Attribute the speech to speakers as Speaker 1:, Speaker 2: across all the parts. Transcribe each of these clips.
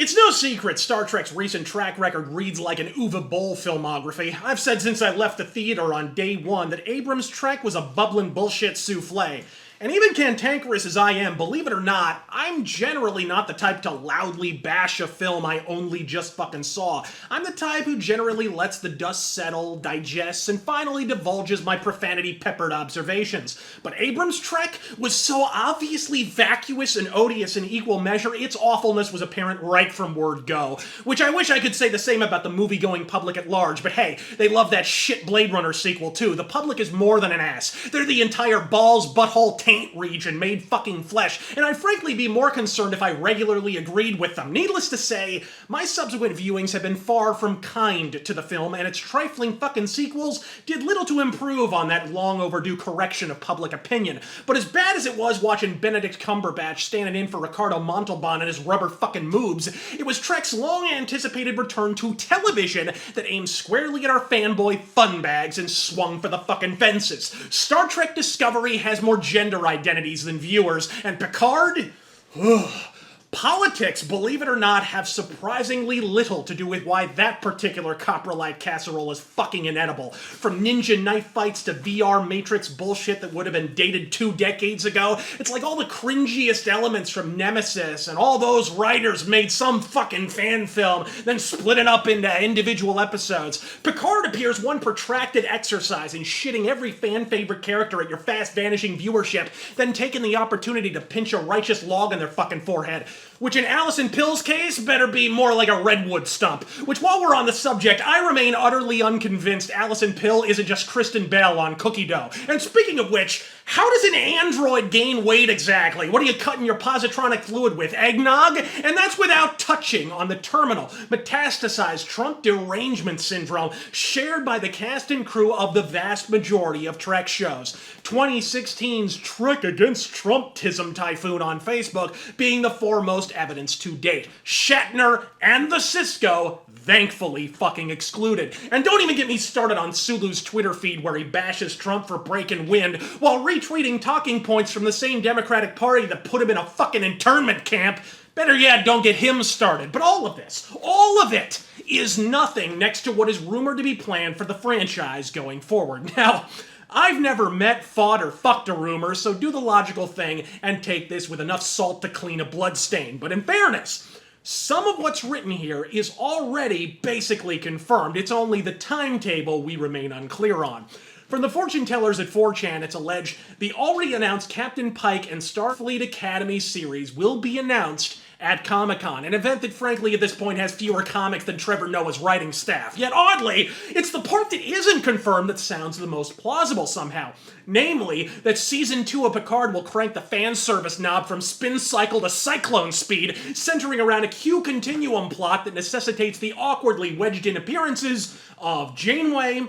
Speaker 1: It's no secret Star Trek's recent track record reads like an Uwe Boll filmography. I've said since I left the theater on day one that Abrams' Trek was a bubbling bullshit souffle. And even cantankerous as I am, believe it or not, I'm generally not the type to loudly bash a film I only just fucking saw. I'm the type who generally lets the dust settle, digests, and finally divulges my profanity-peppered observations. But Abrams' Trek was so obviously vacuous and odious in equal measure, its awfulness was apparent right from word go. Which I wish I could say the same about the movie-going public at large, but hey, they love that shit Blade Runner sequel too. The public is more than an ass. They're the entire balls, butthole, taint region made fucking flesh, and I'd frankly be more concerned if I regularly agreed with them. Needless to say, my subsequent viewings have been far from kind to the film, and its trifling fucking sequels did little to improve on that long overdue correction of public opinion. But as bad as it was watching Benedict Cumberbatch standing in for Ricardo Montalban and his rubber fucking moobs, it was Trek's long anticipated return to television that aimed squarely at our fanboy fun bags and swung for the fucking fences. Star Trek Discovery has more gender identities than viewers, and Picard? Ugh. Politics, believe it or not, have surprisingly little to do with why that particular coprolite casserole is fucking inedible. From ninja knife fights to VR Matrix bullshit that would have been dated 2 decades ago, it's like all the cringiest elements from Nemesis and all those writers made some fucking fan film, then split it up into individual episodes. Picard appears one protracted exercise in shitting every fan-favorite character at your fast-vanishing viewership, then taking the opportunity to pinch a righteous log in their fucking forehead. Which in Alison Pill's case better be more like a redwood stump. Which, while we're on the subject, I remain utterly unconvinced Alison Pill isn't just Kristen Bell on cookie dough. And speaking of which, how does an android gain weight exactly? What are you cutting your positronic fluid with? Eggnog? And that's without touching on the terminal, metastasized Trump derangement syndrome shared by the cast and crew of the vast majority of Trek shows. 2016's Trek Against Trumpism typhoon on Facebook being the foremost evidence to date. Shatner and the Cisco thankfully fucking excluded. And don't even get me started on Sulu's Twitter feed where he bashes Trump for breaking wind while retweeting talking points from the same Democratic Party that put him in a fucking internment camp. Better yet, don't get him started. But all of it, is nothing next to what is rumored to be planned for the franchise going forward. Now, I've never met, fought, or fucked a rumor, so do the logical thing and take this with enough salt to clean a bloodstain. But in fairness, some of what's written here is already basically confirmed. It's only the timetable we remain unclear on. From the fortune tellers at 4chan, it's alleged the already announced Captain Pike and Starfleet Academy series will be announced at Comic-Con, an event that frankly at this point has fewer comics than Trevor Noah's writing staff. Yet oddly, it's the part that isn't confirmed that sounds the most plausible somehow. Namely, that Season 2 of Picard will crank the fan service knob from spin cycle to cyclone speed, centering around a Q continuum plot that necessitates the awkwardly wedged-in appearances of Janeway,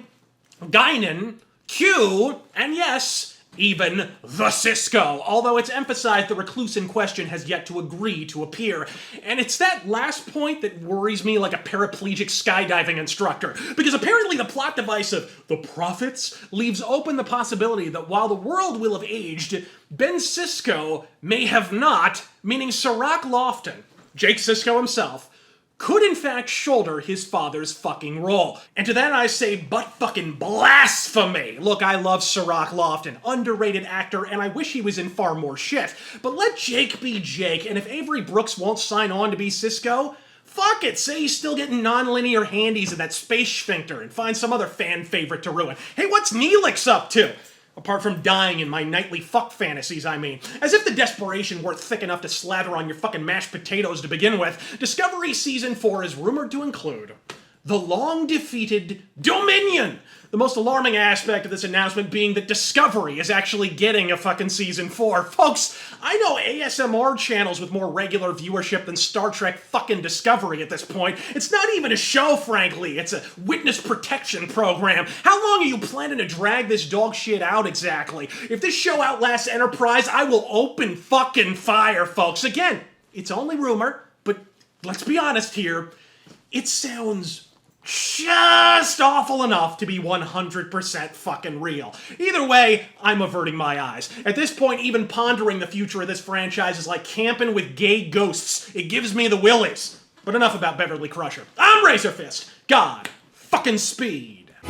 Speaker 1: Guinan, Q, and yes, even the Cisco, although it's emphasized the recluse in question has yet to agree to appear. And it's that last point that worries me like a paraplegic skydiving instructor, because apparently the plot device of the Prophets leaves open the possibility that while the world will have aged, Ben Sisko may have not, meaning Sirach Lofton, Jake Sisko himself, could in fact shoulder his father's fucking role. And to that I say but fucking blasphemy. Look, I love Sirach Lofton, underrated actor, and I wish he was in far more shit. But let Jake be Jake, and if Avery Brooks won't sign on to be Sisko, fuck it, say he's still getting non-linear handies in that space sphincter and find some other fan favorite to ruin. Hey, what's Neelix up to? Apart from dying in my nightly fuck fantasies, I mean. As if the desperation weren't thick enough to slather on your fucking mashed potatoes to begin with, Discovery Season 4 is rumored to include the long-defeated Dominion. The most alarming aspect of this announcement being that Discovery is actually getting a fucking Season 4. Folks, I know ASMR channels with more regular viewership than Star Trek fucking Discovery at this point. It's not even a show, frankly. It's a witness protection program. How long are you planning to drag this dog shit out exactly? If this show outlasts Enterprise, I will open fucking fire, folks. Again, it's only rumor, but let's be honest here. It sounds just awful enough to be 100% fucking real. Either way, I'm averting my eyes. At this point, even pondering the future of this franchise is like camping with gay ghosts. It gives me the willies. But enough about Beverly Crusher. I'm Razor Fist. God fucking speed.